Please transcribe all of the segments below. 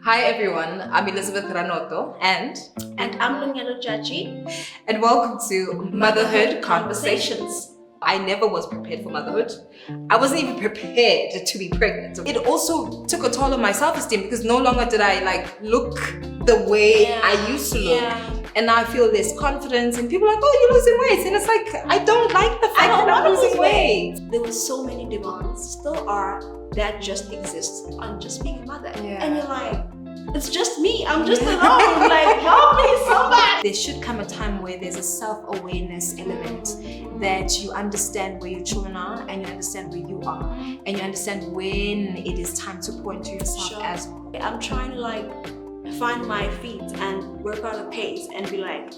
Hi everyone, I'm Elizabeth Ranoto and I'm Lungelo Tjatji. welcome to Motherhood Conversations. I never was prepared for motherhood. I wasn't even prepared to be pregnant. It also took a toll on my self-esteem because no longer did I look the way I used to look. And now I feel less confidence and people are like, oh, you're losing weight. And it's like, I don't like the fact that I'm losing weight. There were so many demands, still are, that just exist on just being a mother. And you're like, it's just me. I'm just alone. Like, help me, somebody. There should come a time where there's a self-awareness element that you understand where your children are and you understand where you are and you understand when it is time to pour into yourself as well. I'm trying to find my feet and work out a pace and be like,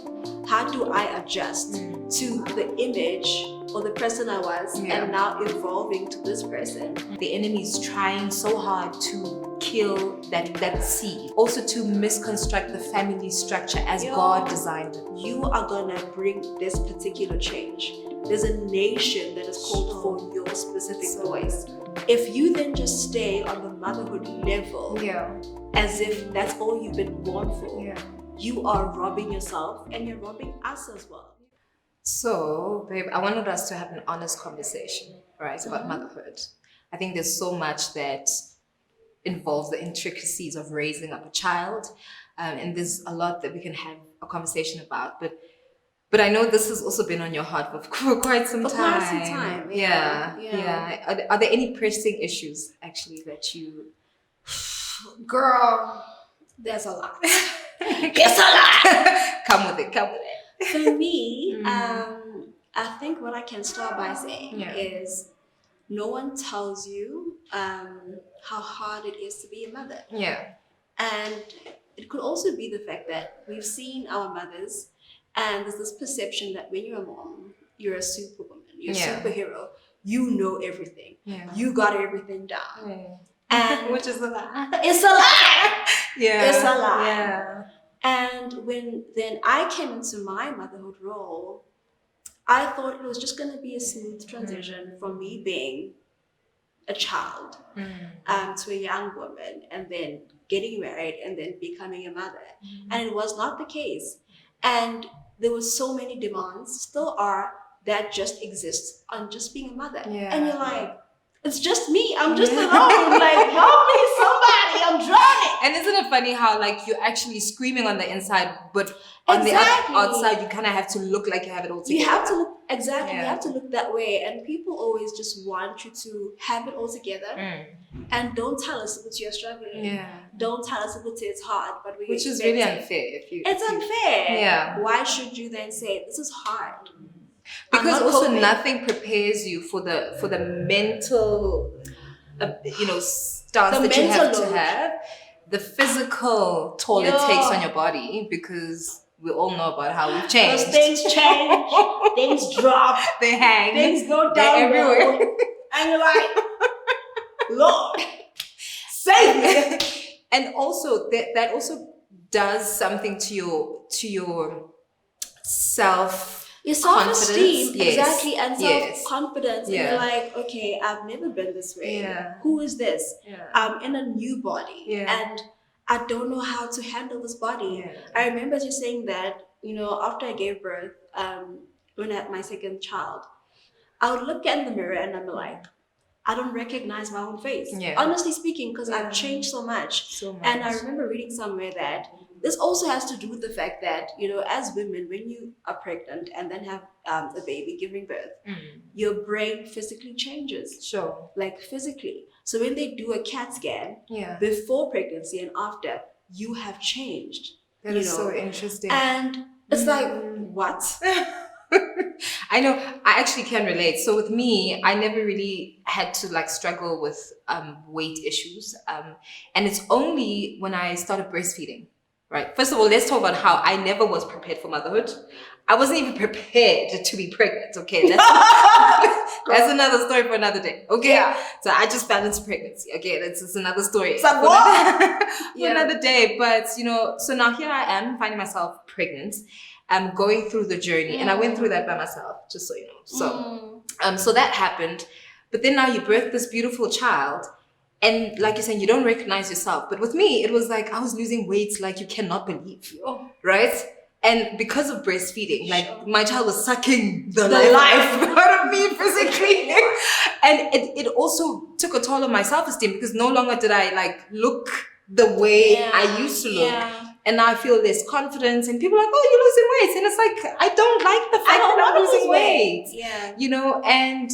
how do I adjust to the image or the person I was and now evolving to this person? The enemy is trying so hard to kill that seed. Also to misconstruct the family structure as God designed it. You are gonna bring this particular change. There's a nation that is called for your specific voice. If you then just stay on the motherhood level as if that's all you've been born for, you are robbing yourself and you're robbing us as well. So, babe, I wanted us to have an honest conversation, right, about motherhood. I think there's so much that involves the intricacies of raising up a child, and there's a lot that we can have a conversation about. But I know this has also been on your heart for quite some time. For quite some time, yeah. Are there any pressing issues actually that you? Girl, there's a lot. There's a lot. Come with it. For me, I think what I can start by saying is no one tells you how hard it is to be a mother. And it could also be the fact that we've seen our mothers and there's this perception that when you're a mom, you're a superwoman, you're a superhero, you know everything. You got everything down. And which is a lie. It's a lie. It's a lie. Yeah. And when then I came into my motherhood role, I thought it was just going to be a smooth transition from me being a child to a young woman and then getting married and then becoming a mother. And it was not the case. And there were so many demands, still are, that just exist on just being a mother. And you're like, it's just me. I'm just alone. Like, help me, somebody. I'm drowning. And isn't it funny how you're actually screaming on the inside, but on the outside you kind of have to look like you have it all together. You have to look you have to look that way, and people always just want you to have it all together. And don't tell us if you're struggling. Don't tell us if it's hard, but which is really unfair. It's unfair. Why should you then say this is hard? Because also nothing prepares you for the mental, stance that you have to have, the physical toll it takes on your body, because we all know about how we've changed. Because things change, things drop, they hang, things go down everywhere, and you're like, Lord, save me. And also that also does something to your self. Your self-esteem, exactly, and self-confidence. And you're like, okay, I've never been this way. Who is this? I'm in a new body, and I don't know how to handle this body. I remember you saying that, after I gave birth, when I had my second child, I would look in the mirror and I'm like, I don't recognize my own face. Honestly speaking, because I've changed so much. And I remember reading somewhere that this also has to do with the fact that, as women, when you are pregnant and then have a baby giving birth, your brain physically changes. Like physically. So when they do a CAT scan, before pregnancy and after, you have changed. That is so interesting. And it's like, what? I know, I actually can relate. So with me, I never really had to struggle with weight issues. And it's only when I started breastfeeding. Right. First of all, let's talk about how I never was prepared for motherhood. I wasn't even prepared to be pregnant. Okay, that's another story for another day. Okay, so I just fell into pregnancy. Okay, that's another story for another day. But so now here I am finding myself pregnant. I'm going through the journey, and I went through that by myself, just so you know. So, so that happened. But then now you birth this beautiful child. And like you're saying, you don't recognize yourself. But with me, it was like I was losing weight like you cannot believe. Right? And because of breastfeeding, like my child was sucking the life out of me physically. And it also took a toll on my self-esteem because no longer did I like look the way I used to look. And now I feel less confidence, and people are like, "Oh, you're losing weight," and it's like I don't like the fact that I'm losing weight. You know, and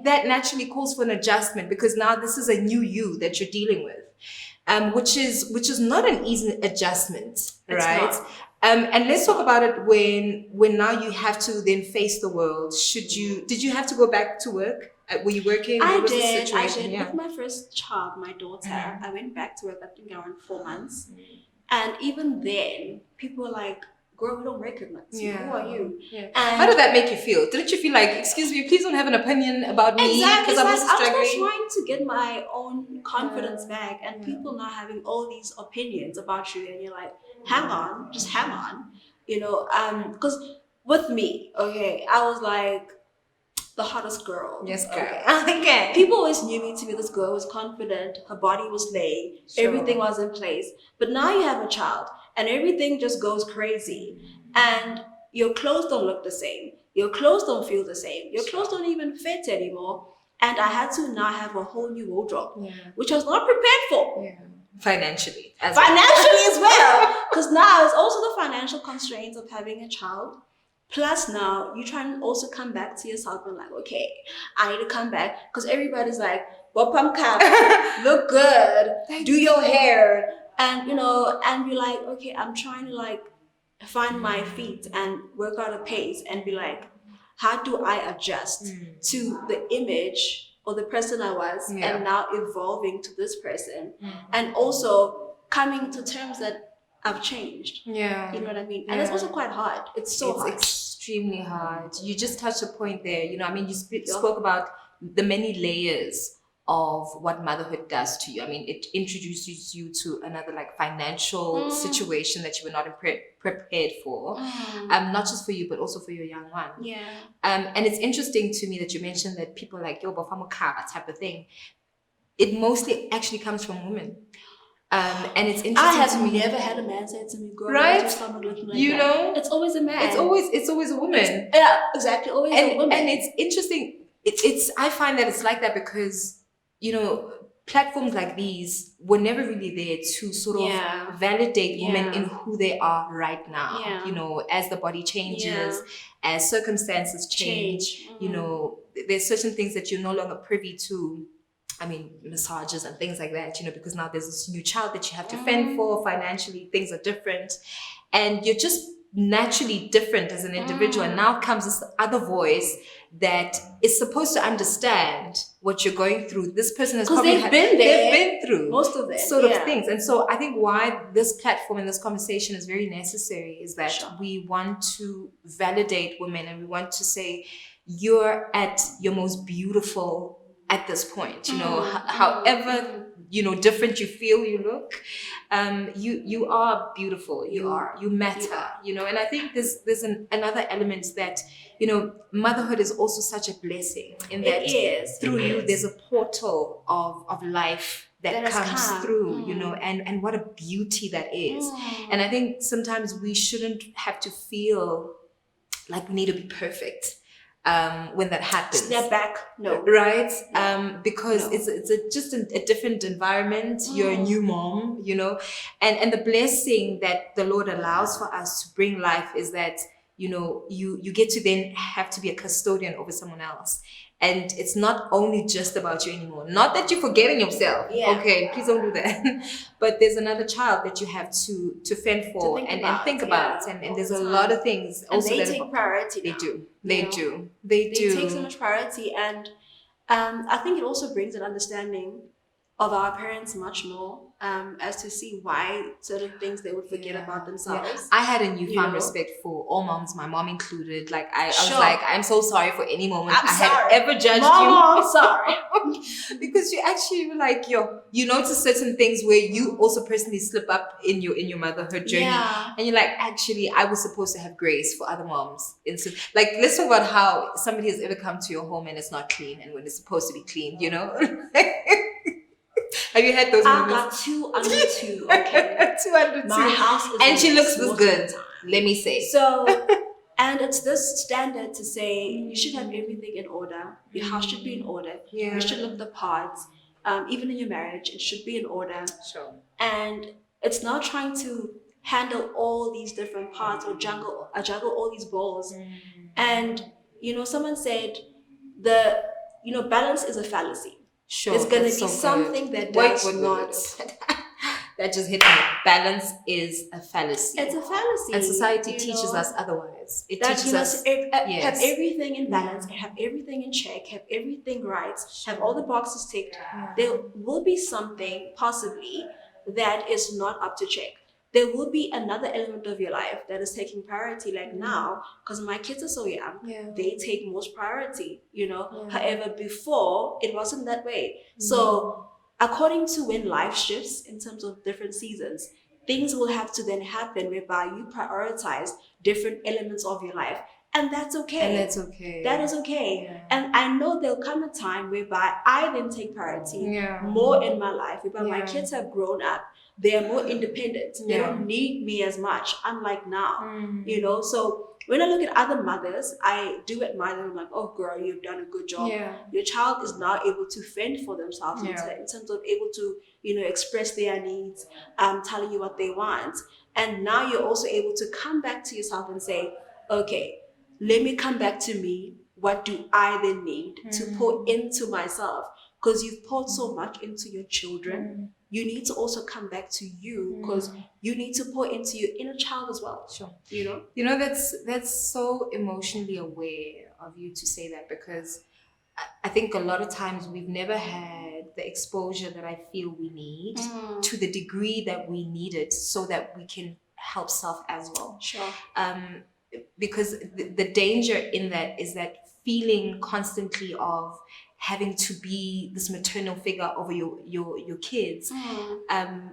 that naturally calls for an adjustment because now this is a new you that you're dealing with, which is not an easy adjustment, right? And let's talk about it when now you have to then face the world. Did you have to go back to work? Were you working? I did. With my first child, my daughter, I went back to work, I think around 4 months. And even then, people were like, girl, we don't recognize you. Who are you? And how did that make you feel? Didn't you feel like, excuse me, please don't have an opinion about me because I'm also struggling? I was trying to get my own confidence back, and people now having all these opinions about you, and you're like, hang on, just hang on. You know, because with me, I was like the hottest girl. Yes, girl. Okay. People always knew me to be this girl who was confident, her body was laid, everything was in place. But now you have a child and everything just goes crazy. And your clothes don't look the same. Your clothes don't feel the same. Your clothes don't even fit anymore. And I had to now have a whole new wardrobe, which I was not prepared for. Financially as well. Because now it's also the financial constraints of having a child. Plus now, you try and also come back to yourself and like, okay, I need to come back. Because everybody's like, wapam cap, look good, do your hair. And, you know, and you're like, okay, I'm trying to like find my feet and work out a pace and be like, how do I adjust to the image or the person I was and now evolving to this person? And also coming to terms that I've changed. You know what I mean? And it's also quite hard. It's hard. Extremely hard. You just touched a point there. You know, I mean, you spoke about the many layers of what motherhood does to you. I mean, it introduces you to another like financial situation that you were not prepared for. Not just for you, but also for your young one. And it's interesting to me that you mentioned that people like, yo, bafamo kaba type of thing. It mostly actually comes from women. And it's interesting. I have never had a man say to me, "Girl, right? Just looking like you that." know, it's always a man. It's always a woman. Exactly. Always a woman. And it's interesting. It's I find that it's like that because you know platforms like these were never really there to sort of validate women in who they are right now. You know, as the body changes, as circumstances change. You know, there's certain things that you're no longer privy to. I mean, massages and things like that, you know, because now there's this new child that you have to fend for. Financially, things are different. And you're just naturally different as an individual. And now comes this other voice that is supposed to understand what you're going through. This person has probably they've been through most of it, sort of things. And so I think why this platform and this conversation is very necessary is that we want to validate women and we want to say, you're at your most beautiful at this point, you know, however, you know, different you feel you look, you are beautiful, you matter, you know. And I think there's another element that, you know, motherhood is also such a blessing in that through you there's a portal of life that comes through, you know, and what a beauty that is. And I think sometimes we shouldn't have to feel like we need to be perfect when that happens. Step back, no. Right? Because it's just a different environment. You're a new mom, you know, and the blessing that the Lord allows for us to bring life is that, you know, you get to then have to be a custodian over someone else. And it's not only just about you anymore. Not that you're forgetting yourself. Okay, please don't do that. But there's another child that you have to fend for and think about. And there's a lot of things also and they take priority. They now. do. They do. They take so much priority. And I think it also brings an understanding of our parents much more, as to see why certain things they would forget about themselves. I had a newfound respect for all moms, my mom included. Like I was like, I'm so sorry for any moment I had ever judged you. I'm sorry. Because you actually were like, you notice certain things where you also personally slip up in your motherhood journey. And you're like, actually, I was supposed to have grace for other moms. Like, let's talk about how somebody has ever come to your home and it's not clean and when it's supposed to be clean, you know? Have you had those I moments? got 2 under 2, okay? 2 under 2. My house is and she looks this good, let me say. So, and it's this standard to say you should have everything in order. Your house should be in order. Yeah. You should look the part. Even in your marriage, it should be in order. Sure. And it's not trying to handle all these different parts or juggle all these balls. And someone said balance is a fallacy. Sure, it's going to be something that does not. That just hit me. Balance is a fallacy. It's a fallacy. And society teaches us otherwise. It teaches us have everything in balance, have everything in check, have everything right, have all the boxes ticked. Yeah. There will be something possibly that is not up to check. There will be another element of your life that is taking priority, like now, because my kids are so young, they take most priority, However, before, it wasn't that way. So according to when life shifts in terms of different seasons, things will have to then happen whereby you prioritize different elements of your life. And that's okay. And that's okay. That is okay. Yeah. And I know there'll come a time whereby I then take priority more in my life, whereby my kids have grown up. They are more independent. They don't need me as much, unlike now, So when I look at other mothers, I do admire them. I'm like, oh, girl, you've done a good job. Yeah. Your child is now able to fend for themselves in terms of able to, express their needs, telling you what they want. And now you're also able to come back to yourself and say, okay, let me come back to me. What do I then need to pour into myself? Because you've poured so much into your children. You need to also come back to you because you need to pour into your inner child as well. Sure. That's so emotionally aware of you to say that, because I think a lot of times we've never had the exposure that I feel we need to the degree that we need it so that we can help self as well. Sure. Because the danger in that is that feeling constantly of having to be this maternal figure over your kids,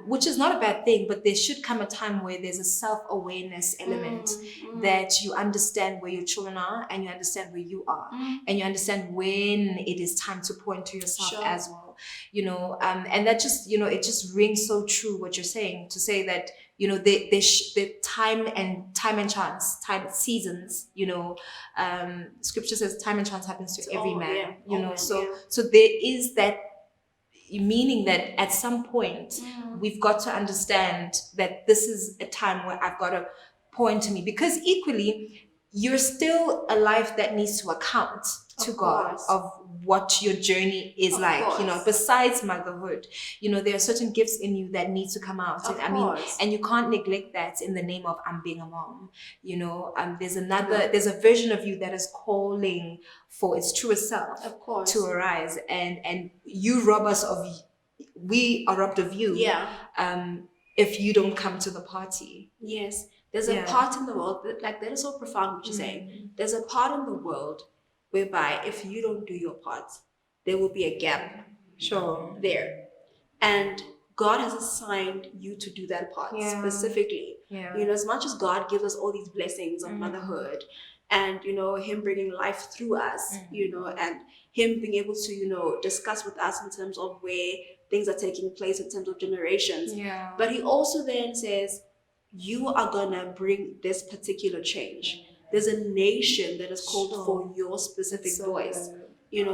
which is not a bad thing, but there should come a time where there's a self-awareness element that you understand where your children are and you understand where you are and you understand when it is time to pour into yourself as well, and that just, it just rings so true what you're saying, to say that the time and chance, seasons, scripture says time and chance happens to every man, so there is that meaning that at some point we've got to understand that this is a time where I've got to pour into me, because equally you're still a life that needs to account to God of what your journey is like, besides motherhood. There are certain gifts in you that need to come out. And you can't neglect that in the name of I'm being a mom. There's a version of you that is calling for its truest self to arise, and we are robbed of you if you don't come to the party. Yes. There's a part in the world that is so profound what you're saying. There's a part in the world whereby if you don't do your part, there will be a gap there. And God has assigned you to do that part specifically. As much as God gives us all these blessings of motherhood and, him bringing life through us, and him being able to, discuss with us in terms of where things are taking place in terms of generations. But he also then says, you are gonna bring this particular change. There's a nation that is called for your specific voice.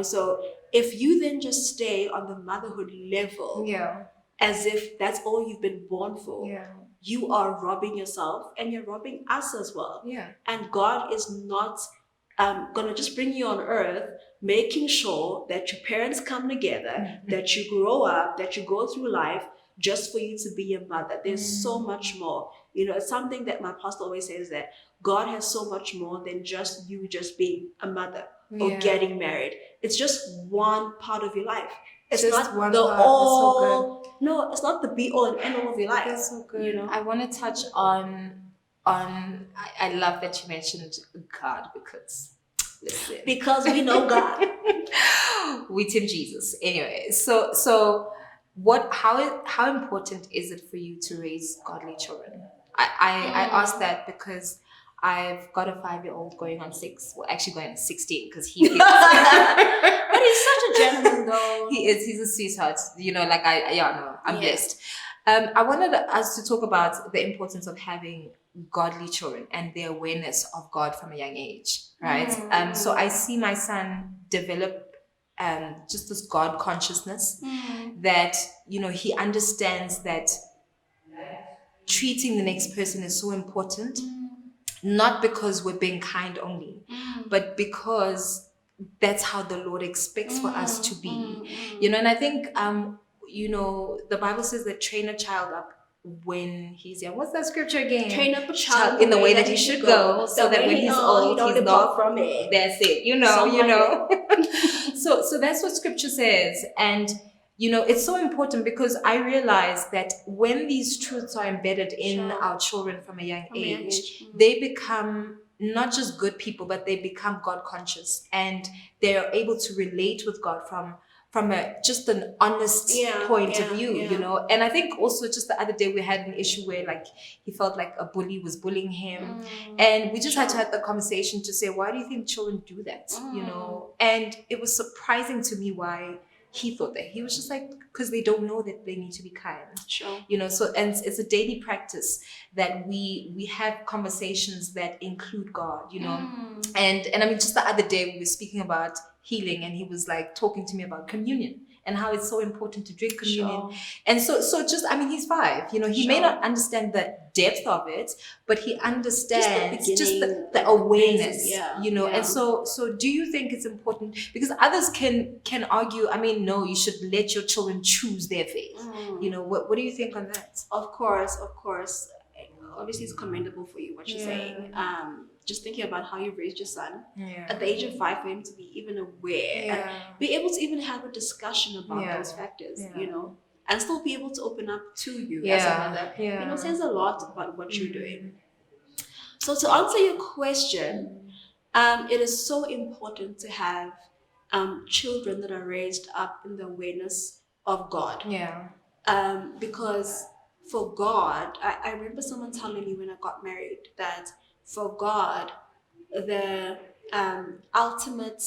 So if you then just stay on the motherhood level, as if that's all you've been born for, you are robbing yourself and you're robbing us as well. And God is not gonna just bring you on earth making sure that your parents come together, that you grow up, that you go through life just for you to be a mother. There's so much more. It's something that my pastor always says, that God has so much more than just you just being a mother or getting married. It's just one part of your life. It's just not one the part. All. So no, it's not the be all and end all of your life. That's so good. I want to touch on. I love that you mentioned God, because listen, because we know God. We Team Jesus. Anyway, so how important is it for you to raise godly children? I ask that because I've got a 5-year-old going on 6. Well, actually going on 16 because he is. But he's such a gentleman, though. He is. He's a sweetheart. I'm blessed. I wanted us to talk about the importance of having godly children and the awareness of God from a young age, right? So I see my son develop just this God consciousness that, he understands that treating the next person is so important, not because we're being kind only, but because that's how the Lord expects for us to be. And I think, the Bible says that train a child up when he's young. What's that scripture again? Train up a child in the way that he should go, so that when he's old, he's not from it. That's it. So that's what scripture says. And it's so important because I realize that when these truths are embedded in our children from a young age, they become not just good people, but they become God conscious, and they are able to relate with God from just an honest point of view, And I think also just the other day we had an issue where he felt like a bully was bullying him, and we just had to have the conversation to say, why do you think children do that? And it was surprising to me why he thought that. He was just like, because they don't know that they need to be kind. So, and it's a daily practice that we have conversations that include God, And I mean, just the other day we were speaking about healing, and he was talking to me about communion and how it's so important to drink communion. And so just, I mean, he's 5, he may not understand the depth of it, but he understands just the awareness, And so do you think it's important? Because others can argue, I mean, no, you should let your children choose their faith. What do you think on that? Of course. Obviously, it's commendable for you what you're saying. Just thinking about how you raised your son at the age of 5, for him to be even aware and be able to even have a discussion about those factors, and still be able to open up to you as a mother, says a lot about what you're doing. So to answer your question, it is so important to have children that are raised up in the awareness of God. Because for God, I remember someone telling me when I got married that for God, the ultimate,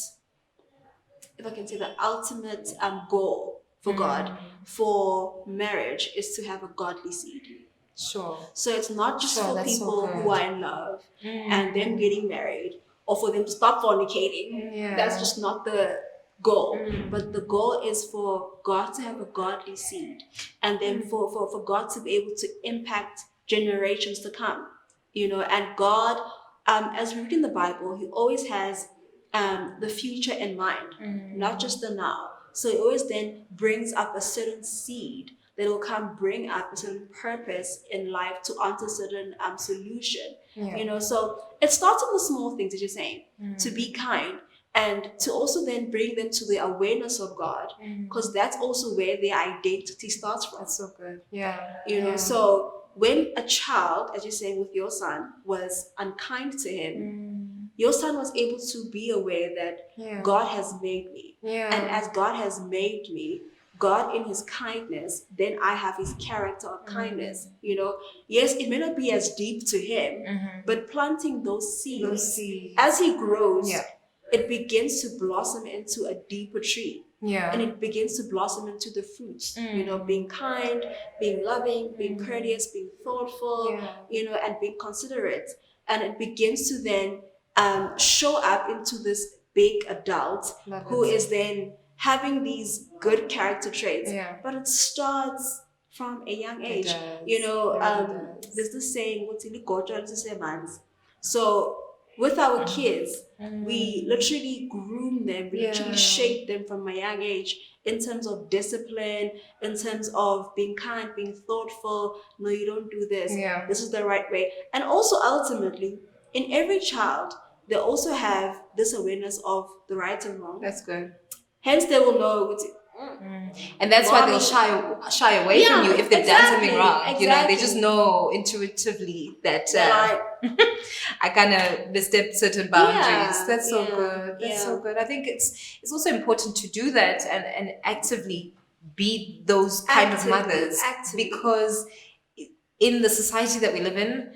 if I can say, the ultimate goal for God for marriage is to have a godly seed. So it's not just for people who are in love and them getting married, or for them to stop fornicating. That's just not the goal. But the goal is for God to have a godly seed, and then for God to be able to impact generations to come. And God, as we read in the Bible, he always has the future in mind, not just the now. So he always then brings up a certain seed that will come bring up a certain purpose in life to answer certain solution. So it starts with the small things that you're saying, to be kind, and to also then bring them to the awareness of God, because that's also where their identity starts from. That's so good. So when a child, as you're saying with your son, was unkind to him, your son was able to be aware that God has made me. And as God has made me, God in his kindness, then I have his character of kindness. Yes, it may not be as deep to him, but planting those seeds as he grows, it begins to blossom into a deeper tree. And it begins to blossom into the fruits, being kind, being loving, being courteous, being thoughtful, and being considerate. And it begins to then show up into this big adult who is then having these good character traits. But it starts from a young age. There's this saying, so with our kids, we literally groom them, we literally shape them from a young age in terms of discipline, in terms of being kind, being thoughtful. No, you don't do this. This is the right way. And also ultimately, in every child, they also have this awareness of the right and wrong. That's good. Hence, they will know. And that's why they'll shy away from you if they've done something wrong. They just know intuitively that I kind of misstepped certain boundaries. That's so good. That's so good. I think it's also important to do that and actively be those kind of mothers, because in the society that we live in,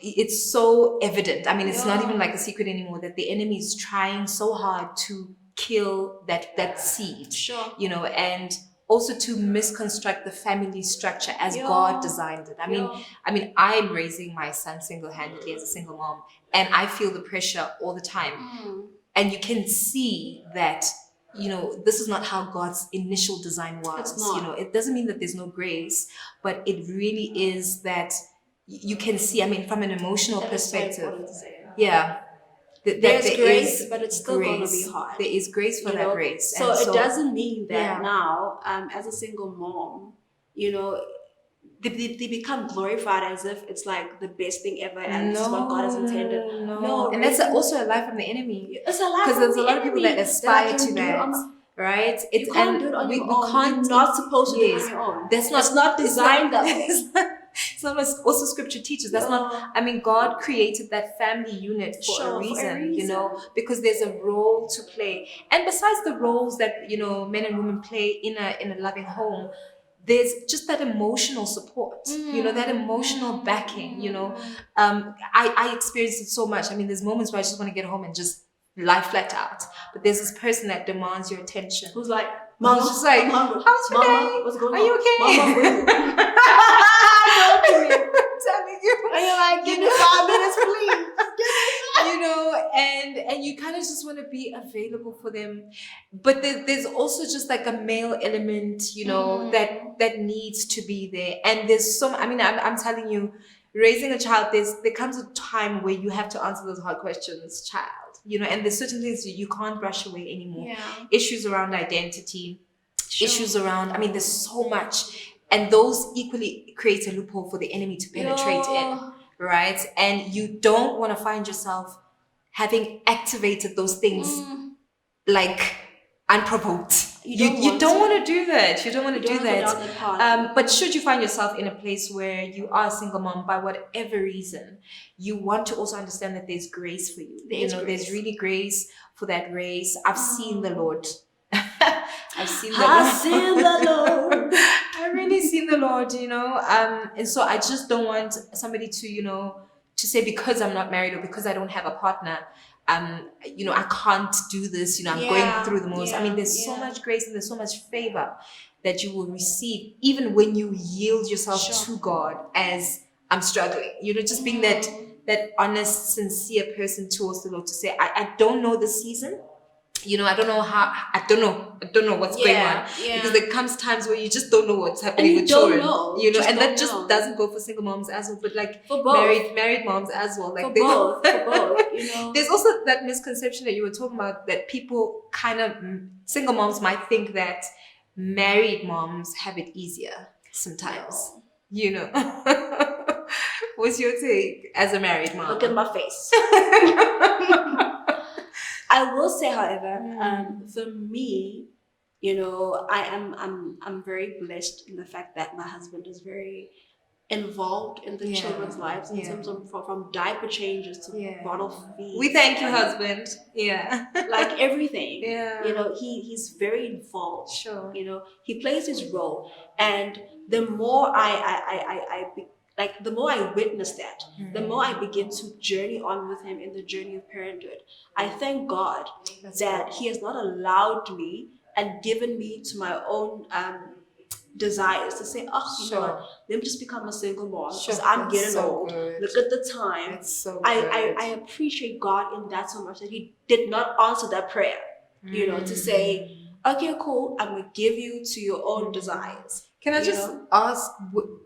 it's so evident. I mean, it's not even like a secret anymore that the enemy is trying so hard to kill that seed, you know, and also to misconstruct the family structure as God designed it. I mean, I'm raising my son single-handedly as a single mom, and I feel the pressure all the time. And you can see that, you know, this is not how God's initial design was. You know, it doesn't mean that there's no grace, but it really is that you can see, I mean, from an emotional perspective. Yeah. There's grace, but it's still going to be hard. There is grace for that grace. So it doesn't mean that now, as a single mom, you know, they become glorified as if it's like the best thing ever and this is what God has intended. No, and that's also a lie from the enemy. It's a lie because there's a lot of people that aspire to that. Right? You can't do it on your own. You're not supposed to do it on your own. It's not designed that way. It's not what also scripture teaches. That's not, I mean, God created that family unit for a reason, you know, because there's a role to play. And besides the roles that, you know, men and women play in a loving home, there's just that emotional support, you know, that emotional backing, you know. I experienced it so much. I mean, there's moments where I just want to get home and just lie flat out. But there's this person that demands your attention. Who's like, Mama, just like, I'm hungry. How's your Mama, day? What's going Are you okay? Mama, where are you? I'm telling you. And you're like, give me 5 minutes, please. You know, and you kind of just want to be available for them. But there's also just like a male element, you know, that needs to be there. And there's some, I mean, I'm telling you, raising a child, there comes a time where you have to answer those hard questions, child. You know, and there's certain things that you can't brush away anymore. Issues around identity, issues around, I mean, there's so much. And those equally create a loophole for the enemy to penetrate in, right? And you don't want to find yourself having activated those things like unprovoked. You don't want to do that. You don't want to do that. But should you find yourself in a place where you are a single mom, by whatever reason, you want to also understand that there's grace for you. There's really grace for that race. I've seen the Lord. I've seen the Lord. I've really seen the Lord, you know. And so I just don't want somebody to, you know, to say because I'm not married or because I don't have a partner, you know, I can't do this, you know, I'm going through the most. I mean, there's so much grace and there's so much favor that you will receive even when you yield yourself to God as I'm struggling, you know, just being that honest, sincere person towards the Lord to say, I don't know the season. You know, I don't know what's going on. Because there comes times where you just don't know what's happening with children. You know, and that just doesn't go for single moms as well, but like for married moms as well. Like for both, you know. There's also that misconception that you were talking about that people kind of, single moms might think that married moms have it easier sometimes. You know. What's your take as a married mom? Look at my face. I will say, however, for me, you know, I'm very blessed in the fact that my husband is very involved in the children's lives in terms of from diaper changes to bottle feeds. We thank you, husband. Yeah, like everything. Yeah, you know, he's very involved. Sure, you know, he plays his role, and the more the more I witness that, the more I begin to journey on with him in the journey of parenthood. I thank God that he has not allowed me and given me to my own desires to say, oh, you know what, let me just become a single mom because I'm getting old. Look at the time. I appreciate God in that so much that he did not answer that prayer, you know, to say, okay, cool, I'm going to give you to your own desires. Can I just ask,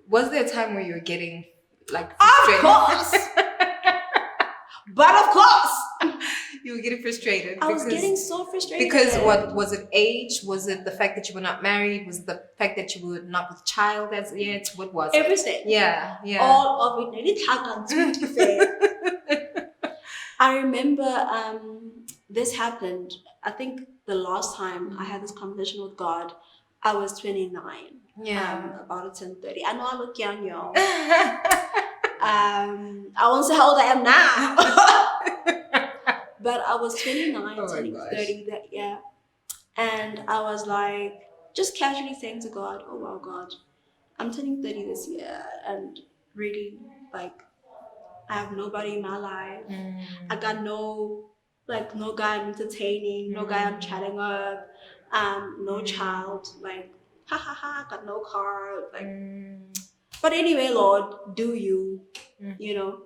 was there a time where you were getting like frustrated? Of course! But of course! You were getting frustrated. I was getting so frustrated. Because what was it, age? Was it the fact that you were not married? Was it the fact that you were not with child as yet? What was it? Everything. Yeah. All of it. I remember this happened, I think the last time I had this conversation with God, I was 29. About 10:30. I know I look young, y'all. I won't say how old I am now. But I was 29, turning 30 that year. And I was like, just casually saying to God, oh wow, God, I'm turning 30 this year, and really, like, I have nobody in my life. I got no guy I'm entertaining, no guy I'm chatting up, no child, like, ha ha ha, got no car, like. But anyway, Lord, do you, you know?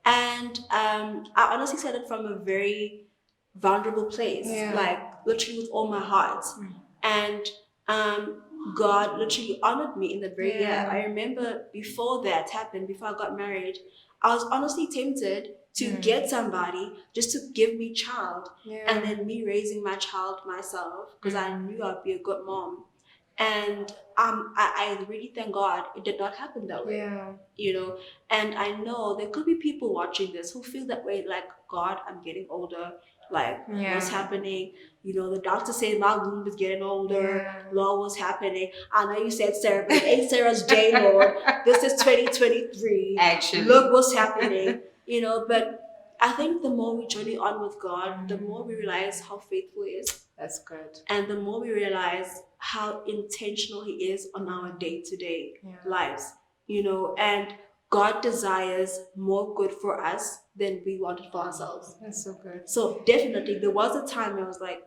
And I honestly said it from a very vulnerable place, like literally with all my heart. And God literally honored me in that very year. I remember before that happened, before I got married, I was honestly tempted to get somebody just to give me child, and then me raising my child myself, because I knew I'd be a good mom. And I really thank God it did not happen that way. And I know there could be people watching this who feel that way, like, God, I'm getting older, like, what's happening? The doctor said my womb is getting older. Lord, what's happening? I know you said Sarah, but it ain't Sarah's day, Lord. This is 2023. Actually, look what's happening. But I think the more we journey on with God, the more we realize how faithful He is. That's good. And the more we realize how intentional He is on our day-to-day lives, and God desires more good for us than we wanted for ourselves. That's so good. So definitely, there was a time I was like,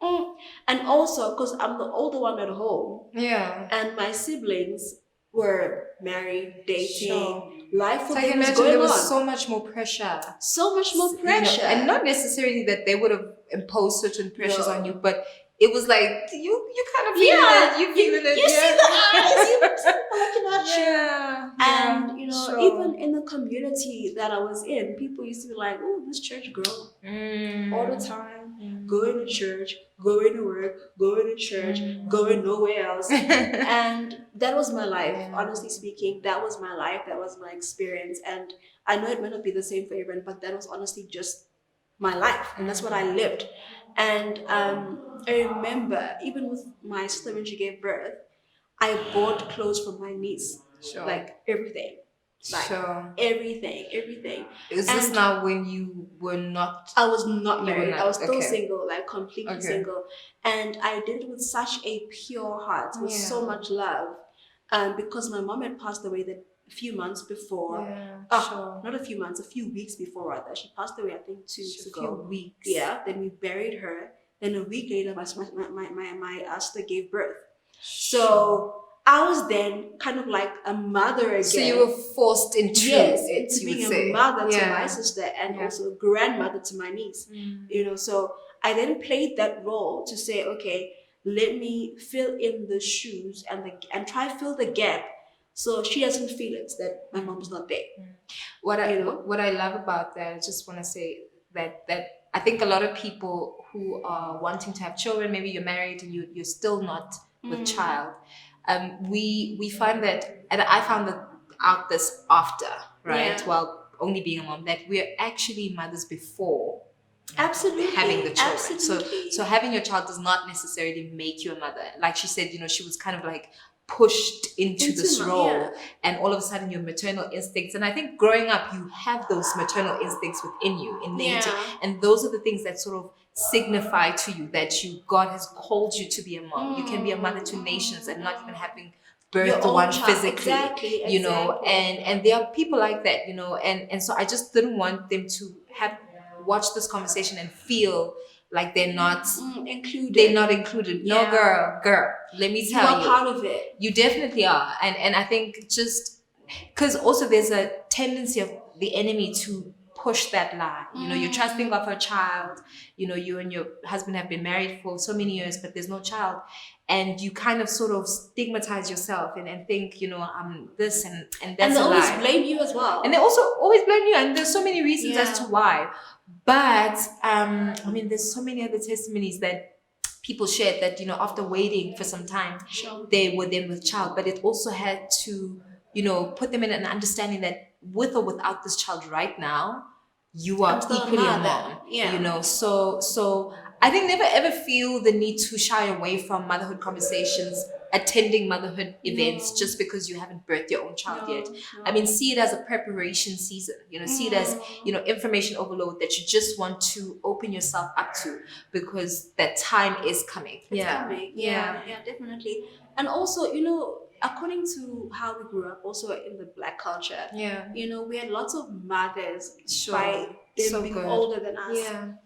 and also because I'm the older one at home, and my siblings were married, dating, life for them was going there was on. so much more pressure. So much more pressure. And not necessarily that they would have imposed certain pressures on you, but it was like you kind of feel it. You feel it. You see the eyes. You looking at you. And even in the community that I was in, people used to be like, "Oh, this church girl, all the time, going to church, going to work, going to church, going nowhere else." And that was my life. Honestly speaking, that was my life. That was my experience. And I know it may not be the same for everyone, but that was honestly just my life, and that's what I lived. And I remember, even with my sister when she gave birth, I bought clothes for my niece, like everything, everything. Is this now when you were not? I was not married. I was still single, like completely single, and I did it with such a pure heart, with so much love, because my mom had passed away a few months before. Not a few months, a few weeks before, rather. She passed away, I think, 2 weeks ago. A few weeks. Yeah. Then we buried her. Then a week later, my sister gave birth. So I was then kind of like a mother again. So you were forced into being a mother to my sister, and also a grandmother to my niece. So I then played that role to say, okay, let me fill in the shoes and try fill the gap, so she doesn't feel it that my mom's not there. What I love about that, I just want to say that I think a lot of people who are wanting to have children, maybe you're married and you're still not with child, we find that, and I found out this after, right? Well, only being a mom, that we're actually mothers before having the children. So having your child does not necessarily make you a mother. Like she said, she was kind of like pushed into this role, and all of a sudden your maternal instincts, and I think growing up you have those maternal instincts within you, innate, and those are the things that sort of signify to you that God has called you to be a mom. You can be a mother to nations and not even having birthed the one physically, and there are people like that, and so I just didn't want them to watch this conversation and feel like they're not included. They're not included. No, girl. Let me tell you, you are part of it. You definitely are, and I think just because also there's a tendency of the enemy to push that lie. You're trusting God for a child. You and your husband have been married for so many years, but there's no child, and you kind of sort of stigmatize yourself and think, I'm this and that's and they a always lie. Blame you as well. And they also always blame you, and there's so many reasons as to why. But there's so many other testimonies that people shared that, after waiting for some time, they were then with child. But it also had to, put them in an understanding that with or without this child right now, you are equally a mom. So I think never ever feel the need to shy away from motherhood conversations, attending motherhood events just because you haven't birthed your own child yet. See it as a preparation season. See it as, information overload that you just want to open yourself up to, because that time is coming. It's coming. Yeah, definitely. And also, according to how we grew up, also in the Black culture, we had lots of mothers by them being older than us.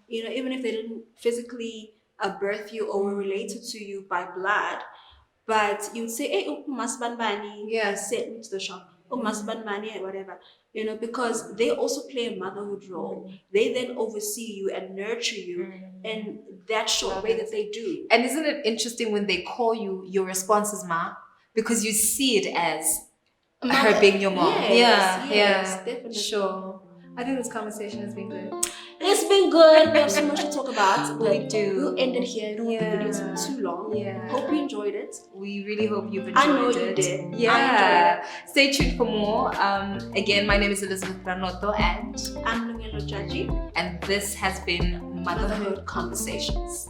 Even if they didn't physically birth you or were related to you by blood, but you'd say, hey, masban bani, sent me to the shop, masban bani, whatever. Because they also play a motherhood role. They then oversee you and nurture you in that short way that they do. And isn't it interesting when they call you, your response is ma? Because you see it as her being your mom. Yes, definitely. Sure. I think this conversation has been good. It's been good. We have so much to talk about. We do. We'll end it here. I don't want the video to be too long. Hope you enjoyed it. We really hope you've enjoyed it. I know you did. Yeah. I enjoyed it. Stay tuned for more. Again, my name is Elizabeth Ranoto and I'm Lungelo Tjatji. And this has been Motherhood Conversations.